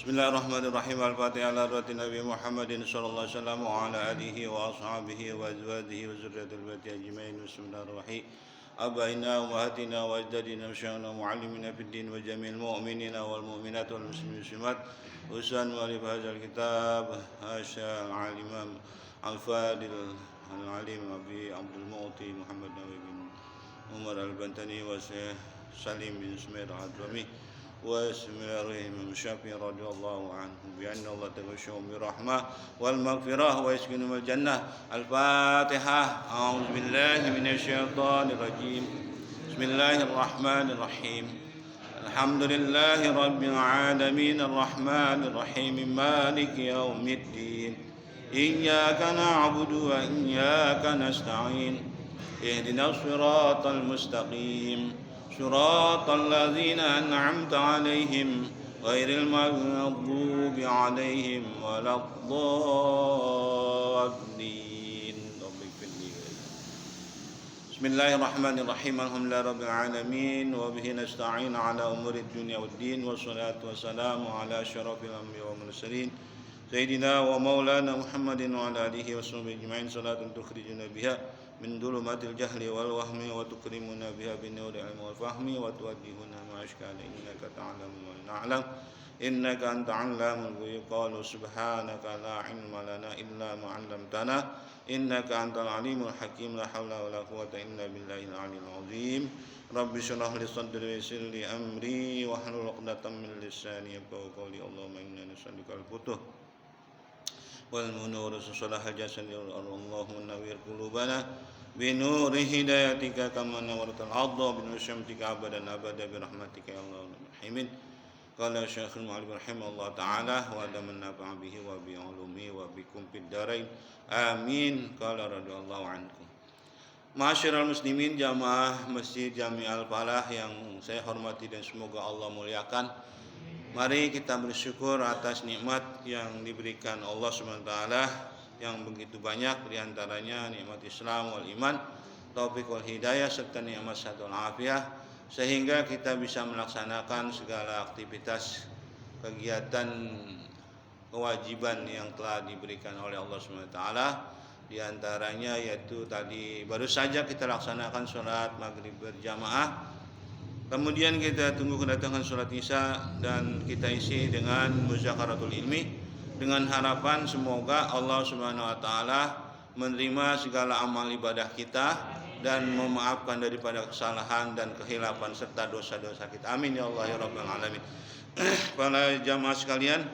Bismillahirrahmanirrahim. Al-Fatihah ala ruhati Nabi Muhammadin sallallahu alaihi wasallam wa ala alihi wa ashabihi wa azwajihi wa zurriyyatil baiti ajmain. Bismillahirrahmanirrahim. Abaina wa ummahatina wa ajdadina wa syaikhnina muallimina fid din wa jami'il mu'minina wal mu'minat wal muslimin muslimat. Usan mu'allif hadzal kitab hasyal al-imam al-fadil al-alim Abi Abdul Mu'ti Muhammad Nawawi bin Umar al-Bantani wa Salim bin Sumair al-Hadrami واسمه من الشافعي رضي الله عنه بأن الله تغشوا برحمة والمغفرة ويسكنهم الجنة. الفاتحة. أعوذ بالله من الشيطان الرجيم. بسم الله الرحمن الرحيم. الحمد لله رب العالمين الرحمن الرحيم مالك يوم الدين إياك نعبد وإياك نستعين اهدنا الصراط المستقيم صراط الذين أنعمت عليهم غير المغضوب عليهم ولا الضالين. بسم الله الرحمن الرحيم. الحمد لله رب العالمين وبه نستعين على أمور الدنيا والدين والصلاة والسلام على أشرف الأنبياء والمرسلين سيدنا ومولانا محمد وعلى آله وصحبه أجمعين. صلاة تخرجنا بها من ظلمات الجهل والوهم وتكرمنا بها بنور العلم والفهم وتوجهنا مع أشكال إنك تعلم ولا نعلم إنك أنت علام الغيوب. قالوا سبحانك لا علم لنا إلا ما علمتنا إنك أنت العليم الحكيم. لا حول ولا قوة إلا بالله العلي العظيم. رب اشرح لي صدري ويسر لي أمري واحلل عقدة من لساني يفقهوا قولي. اللهم إنا نسألك الفتوح والمنور صلاح الجسد اللهم نوّر قلوبنا بنور هدايتك كما نورت الأرض بنور شمسك أبدا أبدا برحمتك يا الله الرحيم. قال الشيخ المعلم رحمه الله تعالى وأدام النافع به وبعلومه وبكم في الدارين آمين. قال رضي الله عنكم. Ma'asyiral muslimin jamaah Masjid Jami Al-Falah yang saya hormati dan semoga Allah muliakan. Mari kita bersyukur atas nikmat yang diberikan Allah SWT yang begitu banyak, diantaranya nikmat Islam wal iman, taufik wal hidayah, serta nikmat sehat wal afiyah, sehingga kita bisa melaksanakan segala aktivitas kegiatan kewajiban yang telah diberikan oleh Allah SWT. Diantaranya yaitu tadi baru saja kita laksanakan sholat maghrib berjamaah. Kemudian kita tunggu kedatangan sholat isya dan kita isi dengan muzakaratul ilmi dengan harapan semoga Allah Subhanahu wa taala menerima segala amal ibadah kita dan memaafkan daripada kesalahan dan kehilafan serta dosa-dosa kita. Amin ya Allah ya rabbal alamin. Para jamaah sekalian,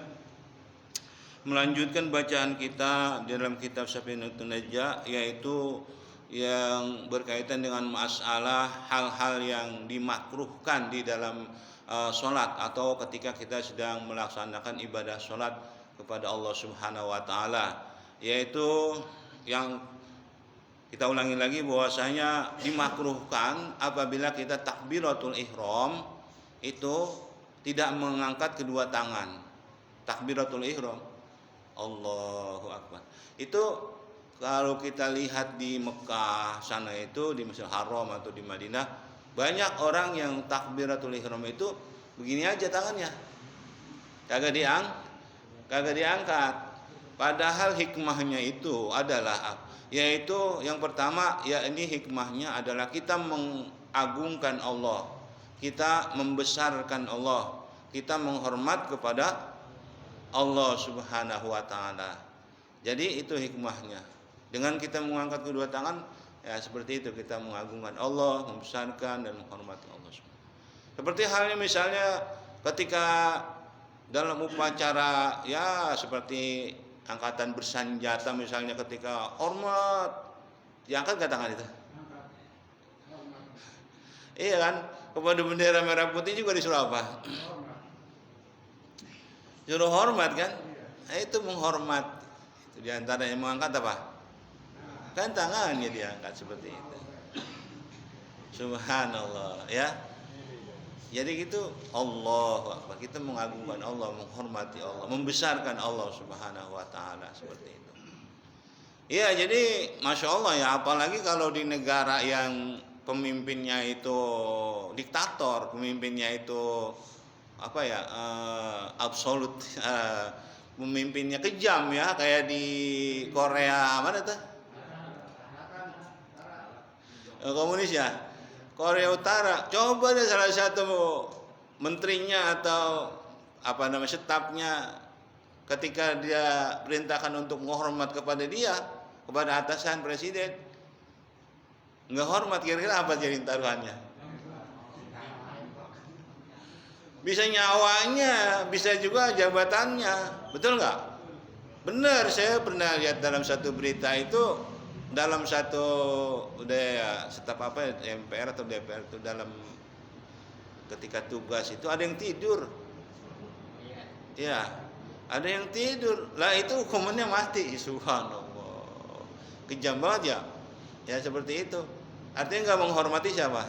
melanjutkan bacaan kita dalam kitab Safinatun Najah, yaitu yang berkaitan dengan masalah hal-hal yang dimakruhkan di dalam sholat atau ketika kita sedang melaksanakan ibadah sholat kepada Allah Subhanahu wa taala, yaitu yang kita ulangi lagi bahwasanya dimakruhkan apabila kita takbiratul ihram itu tidak mengangkat kedua tangan. Takbiratul ihram Allahu Akbar itu kalau kita lihat di Mekah sana itu, di Masjidil Haram atau di Madinah, banyak orang yang takbiratul ihram itu begini aja tangannya, kagak diangkat. Padahal hikmahnya itu adalah, yaitu yang pertama, ya ini hikmahnya adalah kita mengagungkan Allah, kita membesarkan Allah, kita menghormat kepada Allah Subhanahu wa taala. Jadi itu hikmahnya. Dengan kita mengangkat kedua tangan, ya seperti itu kita mengagungkan Allah, membesarkan dan menghormati Allah. Seperti halnya misalnya ketika dalam upacara ya seperti angkatan bersenjata misalnya, ketika hormat diangkat ke tangan itu. Iya kan? Kepada bendera merah putih juga disuruh apa? Suruh hormat kan? Nah, itu menghormat. Itu diantara yang mengangkat apa? Kan tangannya diangkat seperti itu. Subhanallah ya. Jadi gitu Allahu Akbar. Kita mengagungkan Allah, menghormati Allah, membesarkan Allah Subhanahu wa taala seperti itu. Iya, jadi Masya Allah ya, apalagi kalau di negara yang pemimpinnya itu diktator, pemimpinnya itu apa ya, absolut, pemimpinnya kejam ya, kayak di Korea mana tuh, komunis ya, Korea Utara. Coba deh salah satu menterinya atau apa namanya stafnya, ketika dia perintahkan untuk menghormat kepada dia, kepada atasan presiden, nggak hormat, kira-kira apa jadi taruhannya? Bisa nyawanya, bisa juga jabatannya, betul nggak? Benar, saya pernah lihat dalam satu berita itu, dalam satu udah ya, staf apa MPR atau DPR itu, dalam ketika tugas itu ada yang tidur, ya, ada yang tidur, lah itu hukumannya mati. Subhanallah, kejam banget ya, ya seperti itu. Artinya nggak menghormati siapa?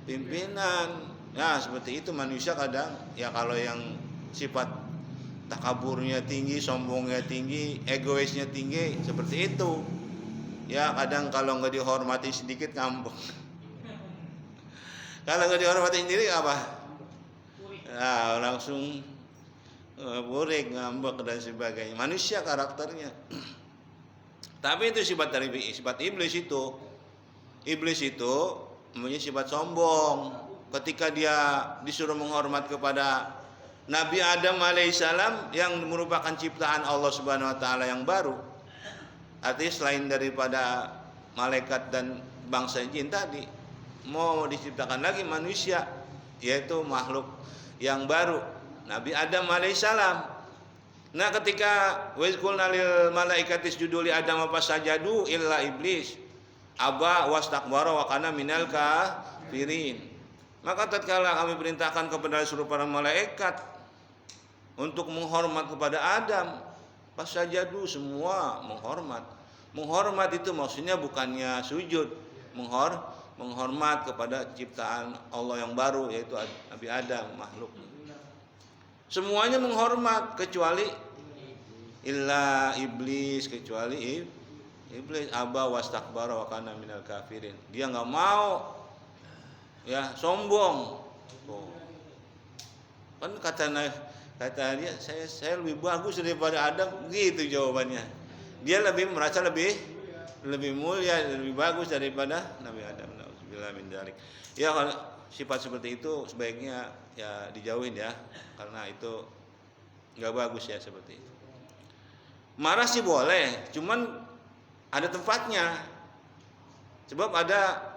Pimpinan. Nah seperti itu manusia kadang ya, kalau yang sifat takaburnya tinggi, sombongnya tinggi, egoisnya tinggi, seperti itu ya, kadang kalau nggak dihormati sedikit ngambek. Kalau nggak dihormati sendiri apa? Nah, langsung burik, ngambek dan sebagainya. Manusia karakternya. Tapi itu sifat dari sifat iblis itu. Iblis itu mempunyai sifat sombong. Ketika dia disuruh menghormat kepada Nabi Adam alaihissalam yang merupakan ciptaan Allah Subhanahu wa taala yang baru. Artinya selain daripada malaikat dan bangsa jin tadi, mau diciptakan lagi manusia, yaitu makhluk yang baru, Nabi Adam alaihissalam. Nah, ketika wa iz qulna lil malaikati isjudu li Adam fasajadu illa iblis aba wastakbara wa kana minal kafirin. Maka tatkala kami perintahkan kepada seluruh para malaikat untuk menghormat kepada Adam, fasajadu, semua menghormat. Menghormat itu maksudnya bukannya sujud, menghormat kepada ciptaan Allah yang baru, yaitu Nabi Adam, makhluk. Semuanya menghormat kecuali illa iblis, kecuali iblis aba wastakbara wa kana minal kafirin. Dia enggak mau, ya, sombong. Tuh. Kan kata dia, saya lebih bagus daripada Adam, gitu jawabannya. Dia merasa lebih mulia, lebih bagus daripada Nabi Adam. Nauzubillah min dzalik. Ya, kalau sifat seperti itu sebaiknya ya dijauhin ya, karena itu nggak bagus ya seperti itu. Marah sih boleh, cuman ada tempatnya. Sebab ada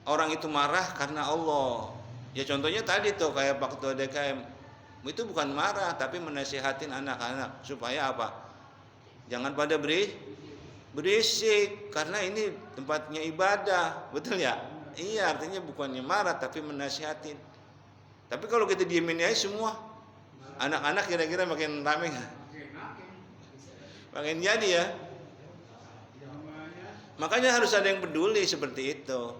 orang itu marah karena Allah. Ya contohnya tadi tuh kayak Pak Ketua DKM, itu bukan marah tapi menasihatin anak-anak supaya apa? Jangan pada berisik karena ini tempatnya ibadah, betul ya? Iya, artinya bukannya marah tapi menasihatin. Tapi kalau kita diemin aja semua, anak-anak kira-kira makin rame nggak? Makin jadi ya. Makanya harus ada yang peduli seperti itu.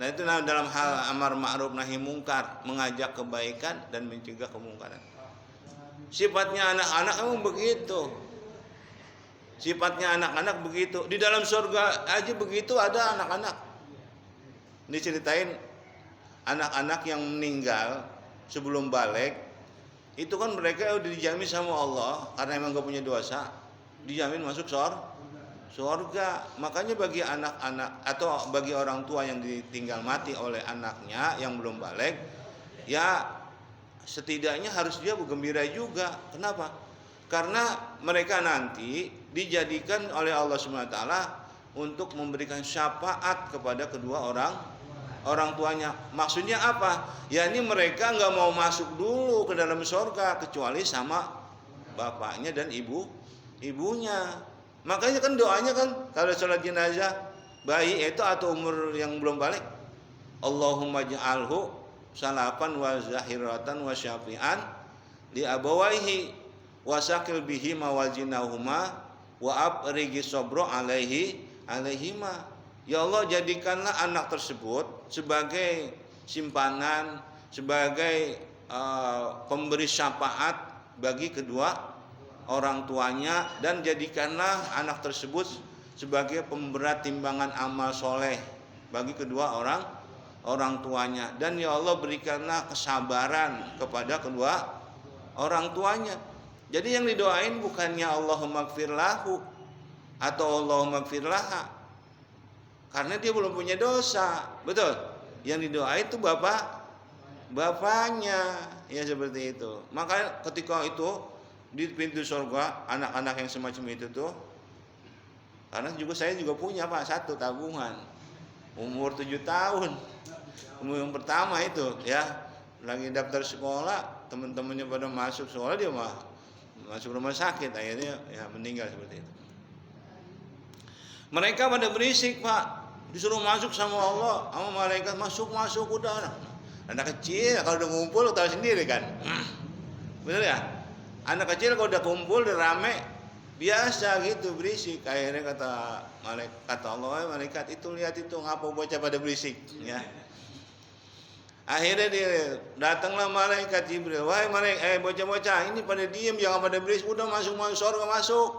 Nah itu dalam hal amar ma'ruf nahi mungkar, mengajak kebaikan dan mencegah kemungkaran. Sifatnya anak-anak emang begitu. Sifatnya anak-anak begitu. Di dalam surga aja begitu, ada anak-anak. Diceritain anak-anak yang meninggal sebelum balik, itu kan mereka udah dijamin sama Allah karena emang gak punya dosa, dijamin masuk surga. Makanya bagi anak-anak atau bagi orang tua yang ditinggal mati oleh anaknya yang belum balik, ya setidaknya harus dia bergembira juga. Kenapa? Karena mereka nanti dijadikan oleh Allah SWT untuk memberikan syafaat kepada kedua orang tuanya. Maksudnya apa? Ya ini mereka nggak mau masuk dulu ke dalam surga kecuali sama bapaknya dan ibunya. Makanya kan doanya kan kalau sholat jenazah bayi itu atau umur yang belum balik, Allahumma ja'alhu salapan wa zahiratan wa syafi'an li abawaihi wa sakil bihi mawajinahuma wa abrigi sobro alaihima. Ya Allah, jadikanlah anak tersebut sebagai simpanan, sebagai pemberi syafaat bagi kedua orang tuanya, dan jadikanlah anak tersebut sebagai pemberat timbangan amal soleh bagi kedua orang tuanya, dan ya Allah berikanlah kesabaran kepada kedua orang tuanya. Jadi yang didoain bukannya Allahumma gfir lahu atau Allahumma gfir laha, karena dia belum punya dosa, betul. Yang didoain itu bapaknya, ya seperti itu. Maka ketika itu di pintu surga, anak-anak yang semacam itu tuh, karena saya juga punya Pak satu tabungan, umur 7 tahun, umur yang pertama itu ya, lagi daftar sekolah, teman-temannya pada masuk sekolah, dia masuk rumah sakit, akhirnya ya meninggal seperti itu. Mereka pada berisik Pak, disuruh masuk sama Allah, sama malaikat, masuk udah. Anak kecil kalau udah ngumpul tahu sendiri kan, bener ya. Anak kecil kalau udah kumpul udah rame, biasa gitu berisik. Akhirnya kata Allah, malaikat itu lihat itu ngapa bocah pada berisik ya. Akhirnya dia datanglah malaikat Jibril, wahai malaikat, bocah-bocah ini pada diem, jangan pada berisik, udah masuk surga masuk.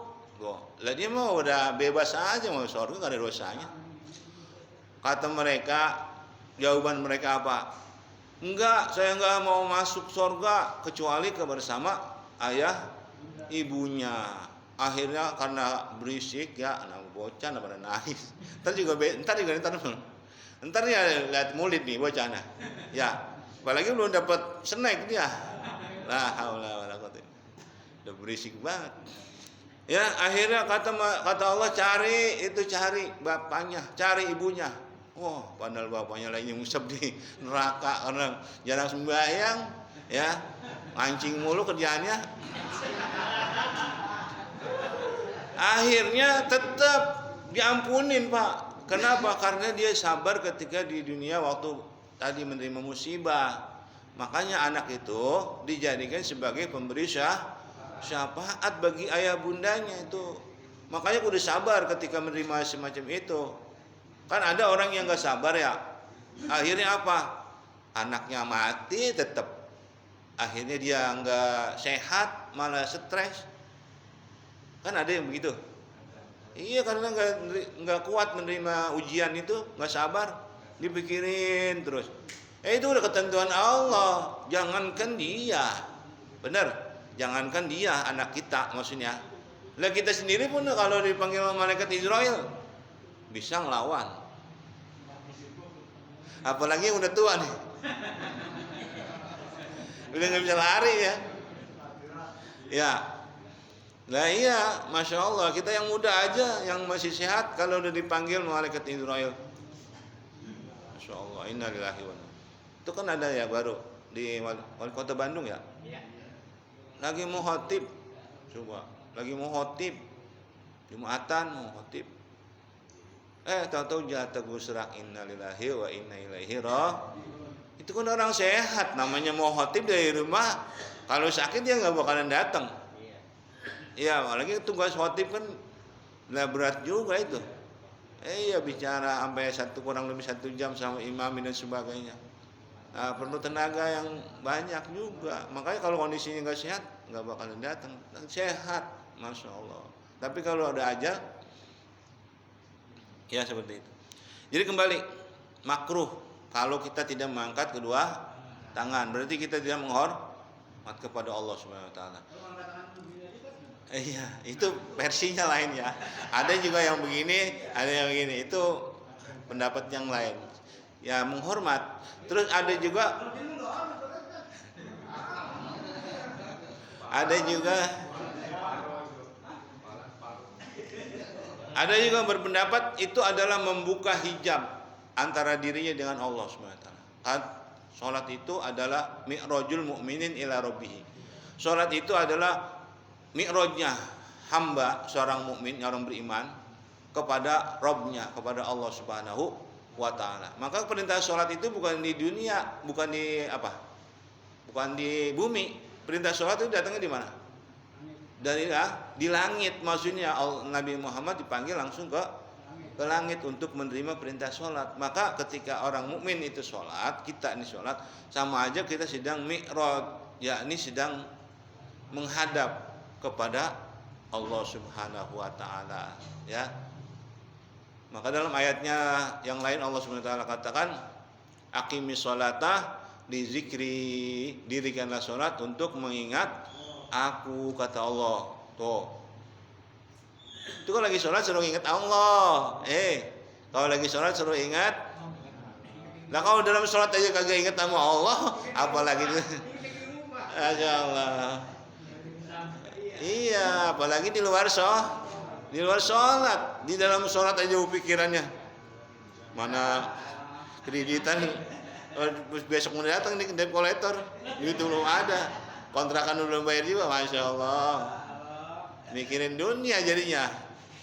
Lah dia mau udah bebas aja mau surga, gak ada dosanya. Kata mereka, jawaban mereka apa? Enggak, saya enggak mau masuk surga kecuali kebersama ayah ibunya. Akhirnya karena berisik ya, anak bocah pada nangis. Ntar ya lihat mulut nih bocah nah. Ya, apalagi belum dapat snack dia. La haula wala quwwata. Udah berisik banget. Ya, akhirnya kata Allah, cari bapaknya, cari ibunya. Oh, padahal bapaknya lagi ngusap di neraka karena jarang sembahyang, ya, mancing mulu kerjaannya. Akhirnya tetap diampunin Pak. Kenapa? Karena dia sabar ketika di dunia waktu tadi menerima musibah. Makanya anak itu dijadikan sebagai pemberi syafaat bagi ayah bundanya itu. Makanya kudu sabar ketika menerima semacam itu. Kan ada orang yang gak sabar ya. Akhirnya apa? Anaknya mati tetap. Akhirnya dia gak sehat, malah stres. Kan ada yang begitu. Iya, karena gak kuat menerima ujian itu, gak sabar, dipikirin terus. Itu udah ketentuan Allah. Jangankan dia, benar. Jangankan dia, anak kita maksudnya. Lah kita sendiri pun kalau dipanggil malaikat Israel bisa ngelawan. Apalagi yang udah tua nih. Udah gak bisa lari ya. Ya. Lah iya, Masya Allah, kita yang muda aja, yang masih sehat, kalau udah dipanggil malaikat Israel, Masya Allah, innalillahi wa inna. Itu kan ada ya baru di wali kota Bandung ya. Lagi mau khotib, coba, lagi mau khotib, Jumatan mau khotib. Tahu-tahu jatuh gusrak, innalillahi wa inna ilaihi raji'un. Itu kan orang sehat, namanya mau khotib dari rumah, kalau sakit dia nggak bakalan datang. Iya, apalagi tugas khotib kan lah berat juga itu. Iya, bicara sampai kurang lebih 1 jam sama imam dan sebagainya. Nah, perlu tenaga yang banyak juga. Makanya kalau kondisinya nggak sehat, nggak bakalan datang. Sehat, Masya Allah. Tapi kalau ada ajal, ya seperti itu. Jadi kembali, makruh kalau kita tidak mengangkat kedua tangan, berarti kita tidak menghormat kepada Allah Subhanahu wa taala. Iya, itu versinya lain ya. Ada juga yang begini, ada yang begini. Itu pendapat yang lain. Ya, menghormat. Terus ada juga berpendapat itu adalah membuka hijab antara dirinya dengan Allah SWT. Salat itu adalah mi'rajul mu'minin ila rabbih. Salat itu adalah mi'rajnya hamba seorang mukmin, orang beriman kepada Rabbnya, kepada Allah Subhanahu wa taala. Maka perintah salat itu bukan di dunia, bukan di bumi. Perintah salat itu datangnya di mana? Di langit. Maksudnya Nabi Muhammad dipanggil langsung ke langit untuk menerima perintah salat. Maka ketika orang mukmin itu salat, kita ini salat, sama aja kita sedang mi'raj, yakni sedang menghadap kepada Allah Subhanahu wa taala, ya. Maka dalam ayatnya yang lain Allah Subhanahu wa taala katakan, Aqimis sholata li zikri, dirikanlah sholat untuk mengingat aku, kata Allah. Tuh. Itu kalau lagi sholat suruh ingat Allah. Kalau lagi sholat suruh ingat. Nah kalau dalam sholat aja kagak ingat sama Allah, apalagi itu. Masya Allah. Iya, apalagi di luar sholat. Di dalam sholat aja pikirannya. Mana kreditan, besok mau datang nih debt collector, itu belum ada, kontrakan belum bayar juga, Masya Allah. Mikirin dunia jadinya,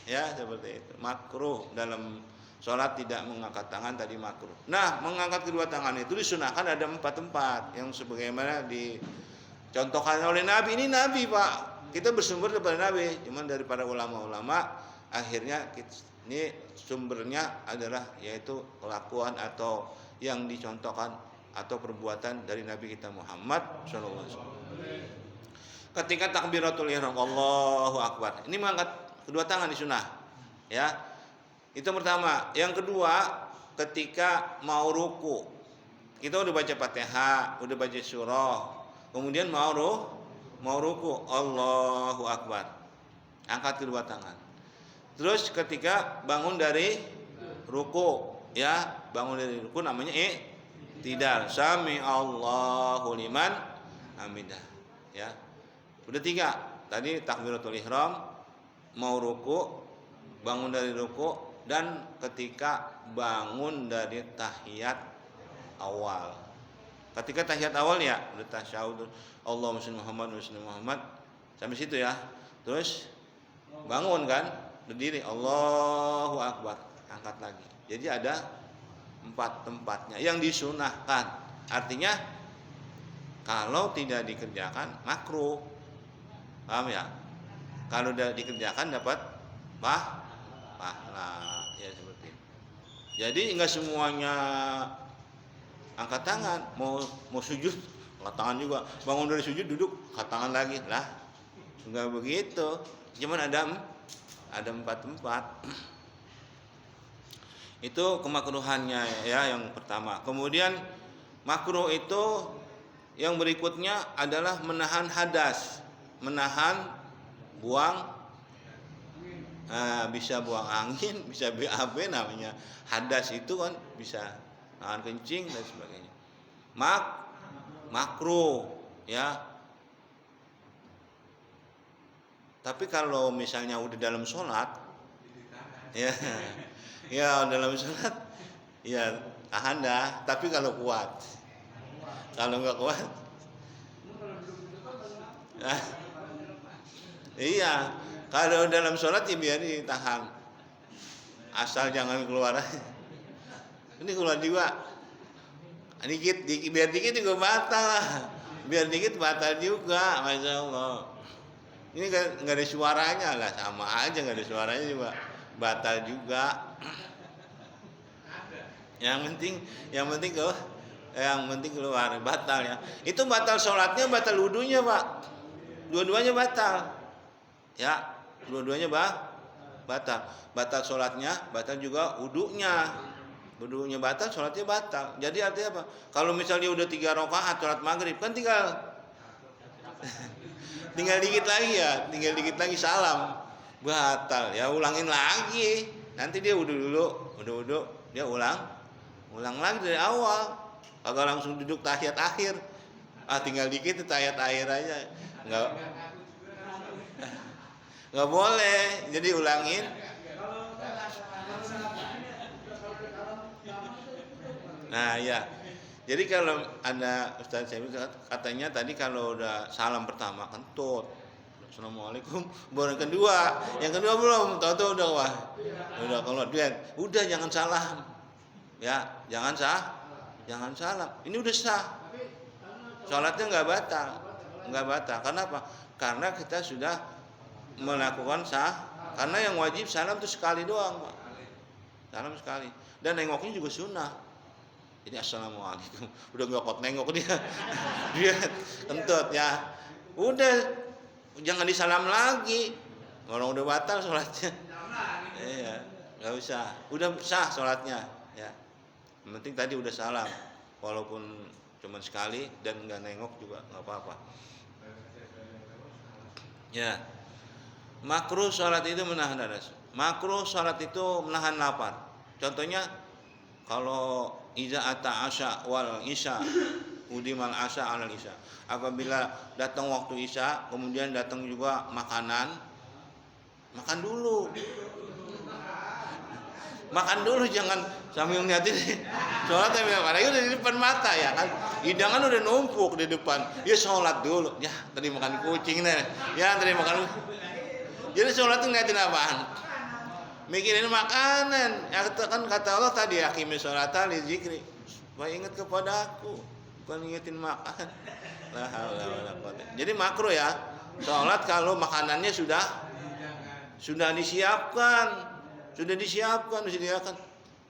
ya seperti itu. Makruh dalam sholat tidak mengangkat tangan tadi makruh. Nah, mengangkat kedua tangan itu disunahkan ada 4 tempat yang sebagaimana dicontohkan oleh Nabi. Ini Nabi, Pak. Kita bersumber daripada Nabi, cuman dari para ulama-ulama akhirnya ini sumbernya adalah yaitu kelakuan atau yang dicontohkan atau perbuatan dari Nabi kita Muhammad SAW. Ketika takbiratul ihram, Allahu Akbar, ini mengangkat kedua tangan di sunnah, ya. Itu pertama. Yang kedua, ketika mau ruku, kita udah baca Fatihah, udah baca surah, kemudian mau ruku, Allahu Akbar, angkat kedua tangan. Terus ketika bangun dari ruku, ya, bangun dari ruku namanya i'tidal. Sami Allahu liman hamidah, ya. Udah 3. Tadi takbiratul ihram, mau ruku, bangun dari ruku, dan ketika bangun dari tahiyat awal. Ketika tahiyat awal ya, udah tasyahud, Allahumma shalli Muhammad, sampai situ ya. Terus bangun kan, berdiri, Allahu Akbar, angkat lagi. Jadi ada 4 tempatnya yang disunahkan. Artinya kalau tidak dikerjakan makruh. Paham ya? Kalau udah dikerjakan dapat pahala, ya seperti itu. Jadi enggak semuanya angkat tangan, mau sujud angkat tangan juga, bangun dari sujud duduk angkat tangan lagi lah, enggak begitu. Cuman ada 4 tempat. Itu kemakruhannya ya yang pertama. Kemudian makruh itu yang berikutnya adalah menahan hadas, menahan buang, bisa buang angin, bisa BAB, namanya hadas itu kan, bisa nahan kencing dan sebagainya. Makruh ya. Tapi kalau misalnya udah dalam sholat, ya, ya dalam sholat, ya tahan dah. Tapi kalau kuat, kalau nggak kuat, iya, kalau dalam sholat ya biar ditahan, asal jangan keluar. Ini keluar juga, dikit, biar dikit juga batal lah, biar dikit batal juga, Masya Allah. Ini nggak ada suaranya lah, sama aja nggak ada suaranya juga batal juga. Yang penting keluar, batal ya. Itu batal sholatnya, batal wudunya, Pak. Dua-duanya batal. Ya, dua-duanya batal. Batal sholatnya, batal juga wudunya. Wudunya batal, sholatnya batal. Jadi artinya apa? Kalau misalnya udah 3 rakaat sholat maghrib, kan tinggal dikit lagi salam, batal ya, ulangin lagi. Nanti dia wudu, dia ulang lagi dari awal. Kagak langsung duduk tahiyat akhir, tinggal dikit tahiyat akhir aja, nggak boleh. Jadi ulangin. Nah ya, jadi kalau ada Ustaz Syamil katanya tadi kalau udah salam pertama kentut, Assalamualaikum, baru yang kedua belum, tahu udah kalau lihat, udah jangan salam, ya jangan salam. Ini udah sah, sholatnya nggak batal. Karena apa? Karena kita sudah melakukan sah. Karena yang wajib salam itu sekali doang, Pak. Salam sekali, dan nengoknya juga sunnah. Jadi Assalamualaikum, udah nggak kot nengok dia kentut ya, udah jangan disalam lagi, orang udah batal sholatnya. Iya, nggak usah, udah sah sholatnya ya. Yang penting tadi udah salam. walaupun cuma sekali dan nggak nengok juga nggak apa-apa. Ya, makruh sholat itu menahan hadas. Makruh sholat itu menahan lapar. Contohnya kalau iza ata asya wal isya udimal asya alal isya. Apabila datang waktu isya, kemudian datang juga makanan, makan dulu. Makan dulu, jangan sambil ngeliatin sholat, apalagi udah di depan mata ya kan, hidangan udah numpuk di depan, ya sholat dulu, ya tadi makan kucing nih, ya tadi makan, jadi sholat tuh ngeliatin apaan? Mikirin makanan, ya kan kata Allah tadi, akimi sholata li zikri, supaya ingat kepada aku, bukan ingetin makan. La haula wala quwwata. Jadi makruh ya sholat kalau makanannya sudah disiapkan, disediakan,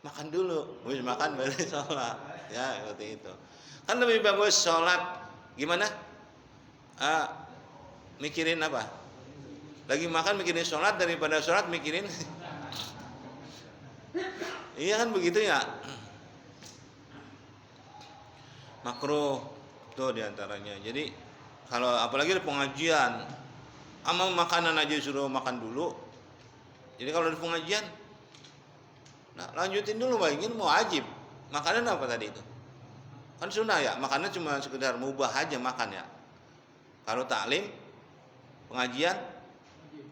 makan dulu, habis makan baru sholat, ya seperti itu. Kan lebih bagus sholat gimana? Mikirin apa? Lagi makan mikirin sholat daripada sholat mikirin. Iya kan begitu ya. Makruh tuh diantaranya. Jadi kalau apalagi ada pengajian, sama makanan aja suruh makan dulu. Jadi kalau ada pengajian, nah lanjutin dulu, bayangin mau wajib. Makanan apa tadi itu? Kan sunnah ya, makanan cuma sekedar mubah aja makan ya. Kalau taklim, pengajian,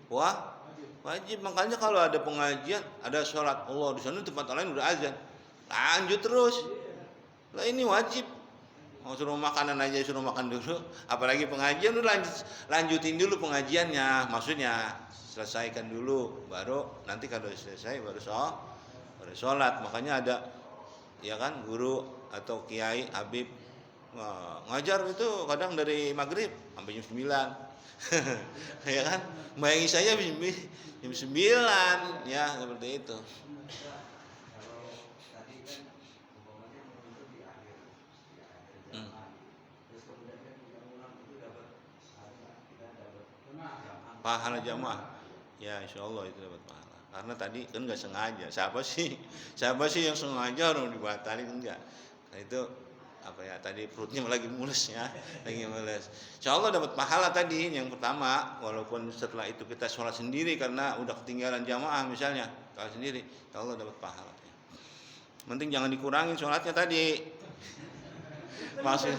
wah wajib. Makanya kalau ada pengajian, ada sholat, Allah di sana tempat lain udah azan, lanjut terus. Lah ini wajib. Mau suruh makanan aja suruh makan dulu, apalagi pengajian udah lanjutin dulu pengajiannya, maksudnya selesaikan dulu, baru nanti kalau selesai baru sholat. Makanya ada ya kan guru atau kiai Habib ngajar itu kadang dari maghrib sampai jam 9. Ya kan, bayangi saya jam 9 ya, seperti itu. Pahala jamaah ya, insya Allah itu dapat pahala, karena tadi kan nggak sengaja. Siapa sih yang sengaja orang dibatalin, enggak. Nah itu apa ya, tadi perutnya lagi mules ya, insya Allah dapat pahala tadi yang pertama, walaupun setelah itu kita sholat sendiri karena udah ketinggalan jamaah misalnya, kalau sendiri insya Allah dapat pahala. Penting jangan dikurangin sholatnya tadi. Maksud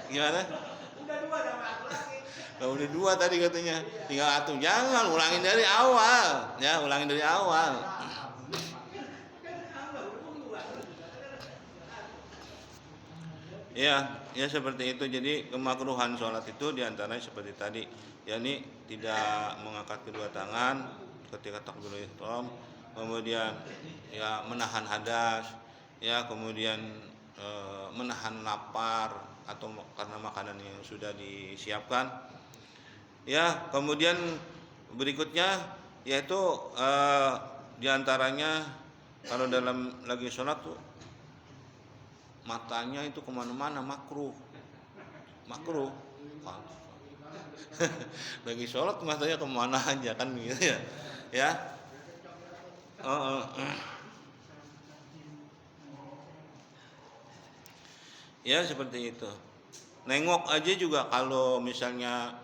gimana? Kalau udah 2 tadi katanya, tinggal atur, jangan ulangin dari awal, ya ulangin dari awal. Ya seperti itu. Jadi kemakruhan sholat itu diantaranya seperti tadi, yakni tidak mengangkat kedua tangan ketika takbiratul ihram, kemudian ya menahan hadas, ya kemudian menahan lapar atau karena makanan yang sudah disiapkan. Ya, kemudian berikutnya yaitu diantaranya kalau dalam lagi sholat tuh matanya itu kemana-mana, makruh. Lagi sholat matanya kemana aja kan gitu ya. Ya seperti itu. Nengok aja juga kalau misalnya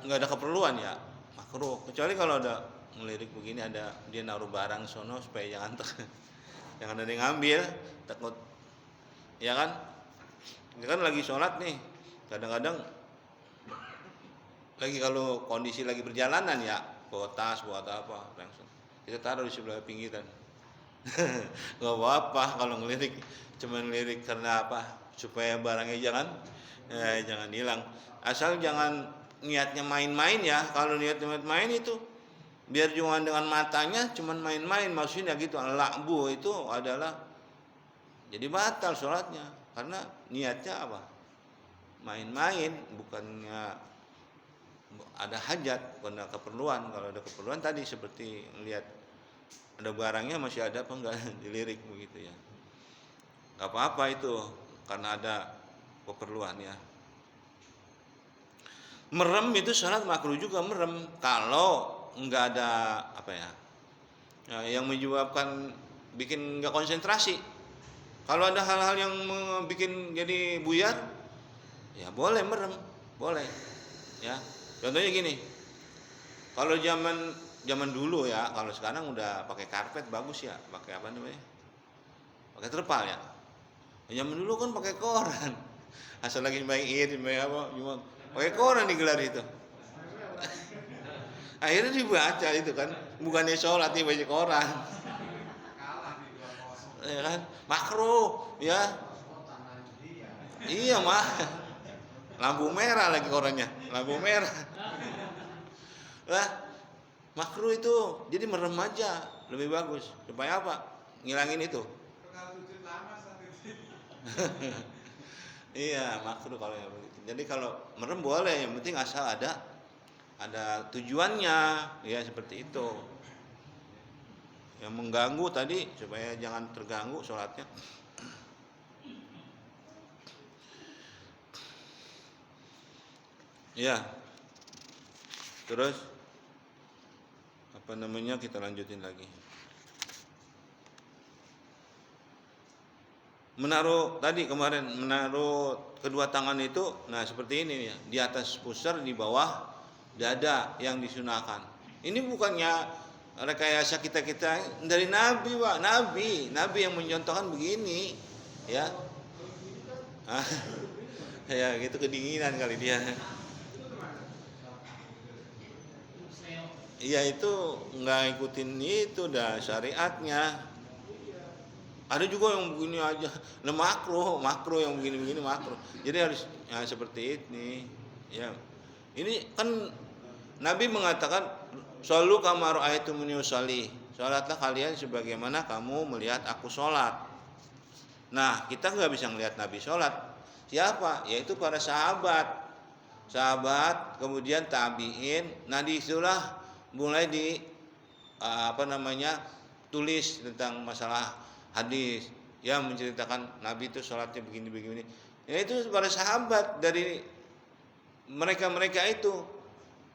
nggak ada keperluan ya makruh, kecuali kalau ada ngelirik begini, ada dia naruh barang sono supaya jangan ada yang ngambil, takut ya kan. Ini kan lagi sholat nih, kadang-kadang lagi kalau kondisi lagi perjalanan ya, bawa tas buat apa langsung kita taruh di sebelah pinggiran. Nggak apa-apa kalau ngelirik, cuma ngelirik karena apa, supaya barangnya jangan hilang, asal jangan niatnya main-main ya. Kalau niatnya main itu biar cuma dengan matanya cuman main-main, maksudnya gitu, lakbu itu adalah jadi batal sholatnya, karena niatnya apa, main-main, bukannya ada hajat, bukan ada keperluan. Kalau ada keperluan tadi seperti lihat ada barangnya masih ada apa enggak, dilirik begitu ya, nggak apa-apa itu karena ada keperluan ya. Merem itu sholat makruh juga, merem kalau nggak ada apa ya, yang menyebabkan bikin nggak konsentrasi. Kalau ada hal-hal yang bikin jadi buyar, ya boleh merem, boleh. Ya, contohnya gini, kalau zaman dulu ya, kalau sekarang udah pakai karpet bagus ya, pakai apa namanya, pakai terpal ya. Zaman dulu kan pakai koran, asal lagi main id, main apa, cuma pakai koran digelar itu. Akhirnya dibaca itu kan, bukannya sholat nih baca koran, ya kan, makruh, ya, iya mah, lampu merah lagi korannya, lampu merah, lah, makruh itu, jadi merem aja, lebih bagus, supaya apa? Ngilangin itu. Iya, makruh kalau yang begitu. Jadi kalau merem boleh, yang penting asal ada tujuannya, ya seperti itu. Yang mengganggu tadi supaya jangan terganggu sholatnya. Ya, terus apa namanya, kita lanjutin lagi. Menaruh tadi kemarin, menaruh kedua tangan itu, nah seperti ini ya, di atas pusar, di bawah dada yang disunahkan. Ini bukannya rekayasa kita dari Nabi, Pak. Nabi yang mencontohkan begini, ya. Ya gitu, kedinginan kali dia. Iya, itu nggak ikutin itu dah syariatnya. Ada juga yang begini aja, nah makro yang begini makro. Jadi harus ya, seperti ini. Ya, ini kan Nabi mengatakan, "Shollu kama ra'aitumuni usolli." Sholatlah kalian sebagaimana kamu melihat aku sholat. Nah, kita nggak bisa melihat Nabi sholat. Siapa? Yaitu para sahabat, kemudian tabiin. Nah, disitulah mulai tulis tentang masalah hadis yang menceritakan Nabi itu sholatnya begini. Ya itu para sahabat, dari mereka itu